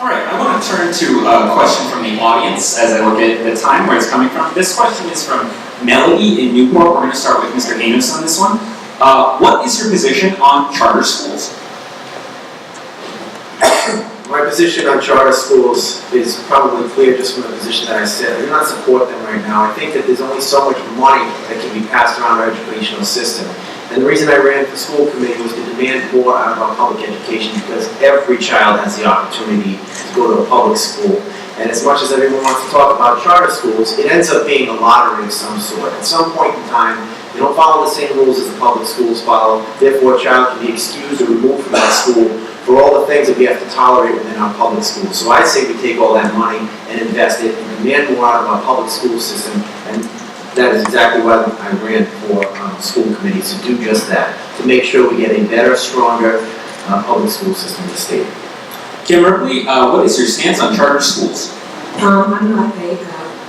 All right, I want to turn to a question from the audience as I look at the time where it's coming from. This question is from Mellie in Newport. We're going to start with Mr. Hanos on this one. What is your position on charter schools? My position on charter schools is probably clear just from the position that I sit. I do not support them right now. I think that there's only so much money that can be passed around our educational system. And the reason I ran for school committee was to demand more out of our public education, because every child has the opportunity to go to a public school. And as much as everyone wants to talk about charter schools, it ends up being a lottery of some sort. At some point in time, they don't follow the same rules as the public schools follow. Therefore, a child can be excused or removed from that school for all the things that we have to tolerate within our public schools. So I say we take all that money and invest it and demand more out of our public school system. And that is exactly why I ran for school committees, to do just that, to make sure we get a better, stronger public school system in the state. Kim Ripley, what is your stance on charter schools? I'm not a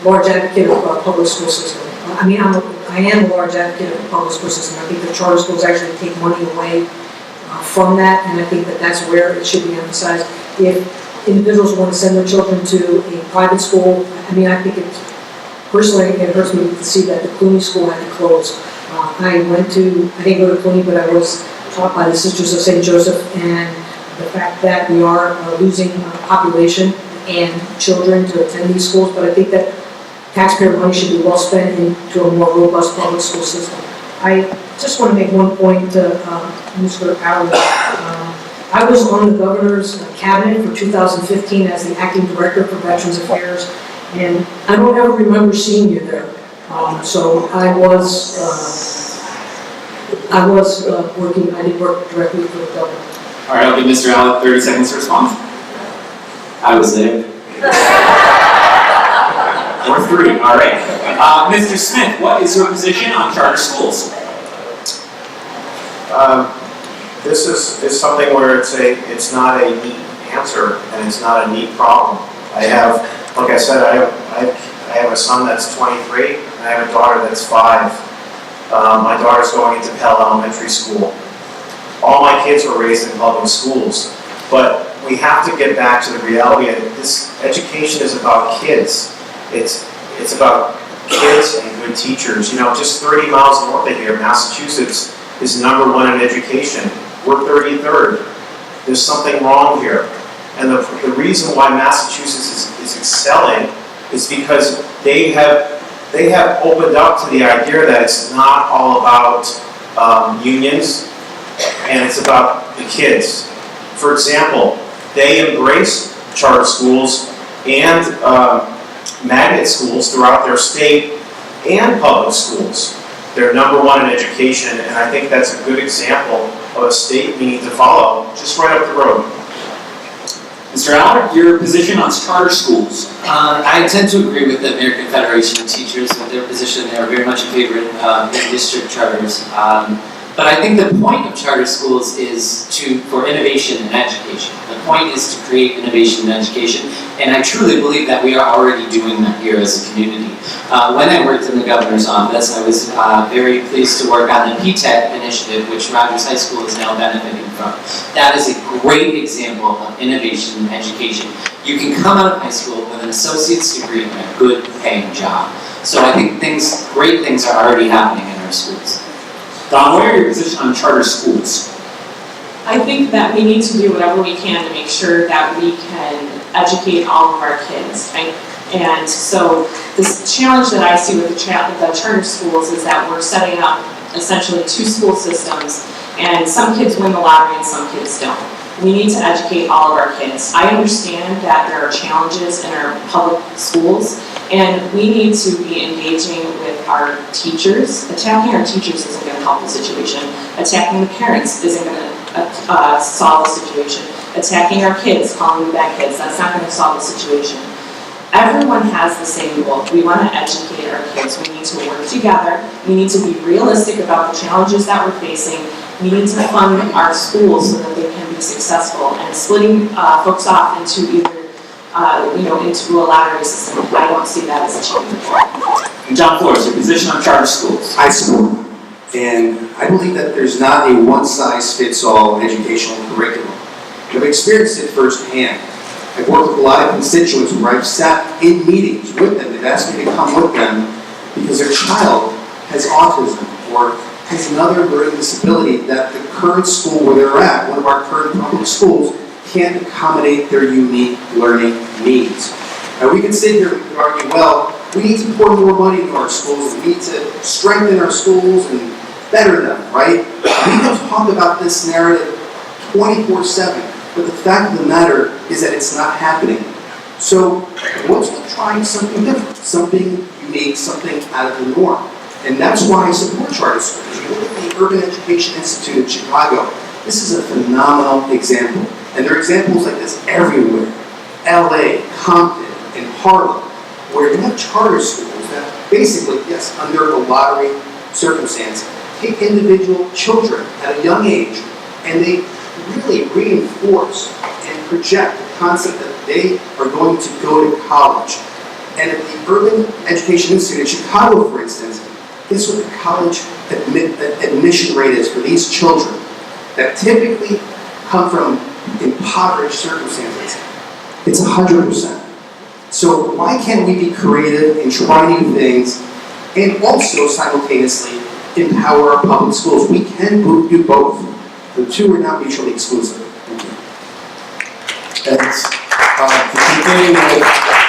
large advocate of a public school system. I mean, I am a large advocate of a public school system. I think the charter schools actually take money away from that, and I think that that's where it should be emphasized. If individuals want to send their children to a private school, I mean, I think personally, it hurts me to see that the Clooney School had to close. I didn't go to Clooney, but I was taught by the Sisters of St. Joseph, and the fact that we are losing population and children to attend these schools, but I think that taxpayer money should be well spent into a more robust public school system. I just want to make one point to Mr. Allen. I was on the governor's cabinet for 2015 as the acting director for Veterans Affairs, and I don't ever remember seeing you there. So I did work directly for the governor. All right, I'll give Mr. Allen 30 seconds to respond. I was there. Or 3, all right. Mr. Smith, what is your position on charter schools? This is something where it's not a neat answer and it's not a neat problem. I have, like I said, I have a son that's 23 and I have a daughter that's 5. My daughter's going into Pell Elementary School. All my kids were raised in public schools, but we have to get back to the reality that this education is about kids. It's about kids and good teachers. You know, just 30 miles north of here, Massachusetts is #1 in education. We're 33rd. There's something wrong here. And the reason why Massachusetts is excelling is because they have opened up to the idea that it's not all about unions, and it's about the kids. For example, they embrace charter schools and magnet schools throughout their state and public schools. They're #1 in education, and I think that's a good example of a state we need to follow, just right up the road. Mr. Allen, your position on charter schools? I tend to agree with the American Federation of Teachers with their position. They are very much in favor of district charters. But I think the point of charter schools is for innovation and education. The point is to create innovation and education, and I truly believe that we are already doing that here as a community. When I worked in the governor's office, I was very pleased to work on the PTEC initiative, which Rogers High School is now benefiting from. That is a great example of innovation and education. You can come out of high school with an associate's degree and a good paying job. So I think great things are already happening in our schools. Don, what are your position on charter schools? I think that we need to do whatever we can to make sure that we can educate all of our kids. And so this challenge that I see with the charter schools is that we're setting up essentially 2 school systems, and some kids win the lottery and some kids don't. We need to educate all of our kids. I understand that there are challenges in our public schools, and we need to be engaging with our teachers. Attacking our teachers isn't going to help the situation. Attacking the parents isn't going to solve the situation. Attacking our kids, calling them bad kids, that's not going to solve the situation. Everyone has the same goal. We want to educate our kids. We need to work together. We need to be realistic about the challenges that we're facing. We need to fund our schools so that they can be successful. And splitting folks off into either into a lottery system, I don't see that as achievable. John Flores, your position on charter schools? I support them. And I believe that there's not a one-size-fits-all educational curriculum. I've experienced it firsthand. I've worked with a lot of constituents where I've sat in meetings with them. They've asked me to come with them because their child has autism or has another learning disability that the current school where they're at, one of our current public schools, can't accommodate their unique learning needs. Now we can sit here and argue, well, we need to pour more money into our schools, we need to strengthen our schools and better them, right? We can talk about this narrative 24/7, but the fact of the matter is that it's not happening. So what's with trying something different, something unique, something out of the norm? And that's why I support charter schools. You look at the Urban Education Institute in Chicago, this is a phenomenal example. And there are examples like this everywhere. LA, Compton, and Harlem, where you have charter schools that basically, yes, under a lottery circumstance, take individual children at a young age and they really reinforce and project the concept that they are going to go to college. And at the Urban Education Institute in Chicago, for instance, guess what the college admission rate is for these children that typically come from impoverished circumstances? It's 100%. So why can't we be creative and try new things and also simultaneously empower our public schools? We can do both. The two are not mutually exclusive. Thank you. Thanks. Continuing with